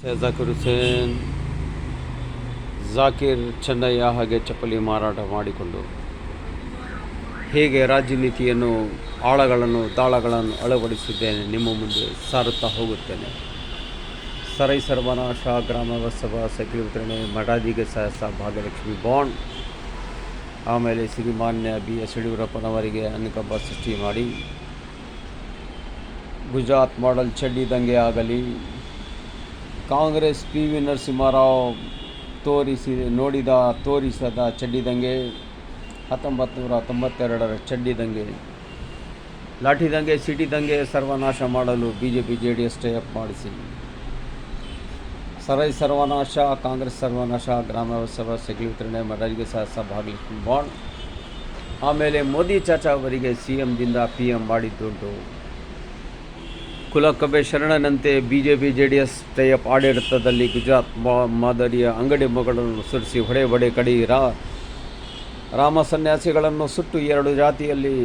ಜಾಕಿರ್ ಹುಸೇನ್ ಜಾಕಿರ್ ಚೆನ್ನಯ್ಯ ಹಾಗೆ ಚಪ್ಪಲಿ ಮಾರಾಟ ಮಾಡಿಕೊಂಡು ಹೇಗೆ ರಾಜನೀತಿಯನ್ನು ಆಳಗಳನ್ನು ದಾಳಗಳನ್ನು ಅಳವಡಿಸಿದ್ದೇನೆ ನಿಮ್ಮ ಮುಂದೆ ಸಾರುತ್ತಾ ಹೋಗುತ್ತೇನೆ. ಸರೈ ಸರ್ವನಾಶ, ಗ್ರಾಮ ವಾಸ್ತವ, ಸೈಕಲ್ ವಿತರಣೆ, ಮಠಾಧಿಗೆ ಸಹಸ, ಭಾಗ್ಯಲಕ್ಷ್ಮಿ ಬಾಂಡ್, ಆಮೇಲೆ ಶ್ರೀಮಾನ್ಯ BS ಯಡಿಯೂರಪ್ಪನವರಿಗೆ ಅನುಕಂಪ ಸೃಷ್ಟಿ ಮಾಡಿ ಗುಜರಾತ್ ಮಾಡೆಲ್ ಚಡ್ಡಿ ದಂಗೆ ಆಗಲಿ, ಕಾಂಗ್ರೆಸ್ PV ನರಸಿಂಹರಾವ್ ತೋರಿಸದ ಚಡ್ಡಿ ದಂಗೆ, 1992ರ ಚಡ್ಡಿ ದಂಗೆ, ಲಾಠಿ ದಂಗೆ, ಸಿಟಿ ದಂಗೆ ಸರ್ವನಾಶ ಮಾಡಲು BJP JDS ಟೈಅಪ್ ಮಾಡಿಸಿ ಸರೈ ಸರ್ವನಾಶ, ಕಾಂಗ್ರೆಸ್ ಸರ್ವನಾಶ, ಗ್ರಾಮ ಸಭಾ, ಸೈಕಲ್ ವಿತರಣೆ, ಮಠಾಧಿಗೆ ಸಹಸ, ಭಾಗ್ಯಲಕ್ಷ್ಮಿ ಬಾಂಡ್, ಆಮೇಲೆ ಮೋದಿ ಚಾಚಾ ಅವರಿಗೆ CMದಿಂದ PM ಮಾಡಿದ್ದುಂಟು. ಕುಲಕಬೆ ಶರಣನಂತೆ BJP JDS ಟೈಅಪ್ ಆಡಳಿತದಲ್ಲಿ ಗುಜರಾತ್ ಮಾದರಿಯ ಅಂಗಡಿ ಮಗಳನ್ನು ಸುರಿಸಿ ಹೊಡೆ ಕಡಿ ರಾಮ ಸನ್ಯಾಸಿಗಳನ್ನು ಸುಟ್ಟು 2 ಜಾತಿಯಲ್ಲಿ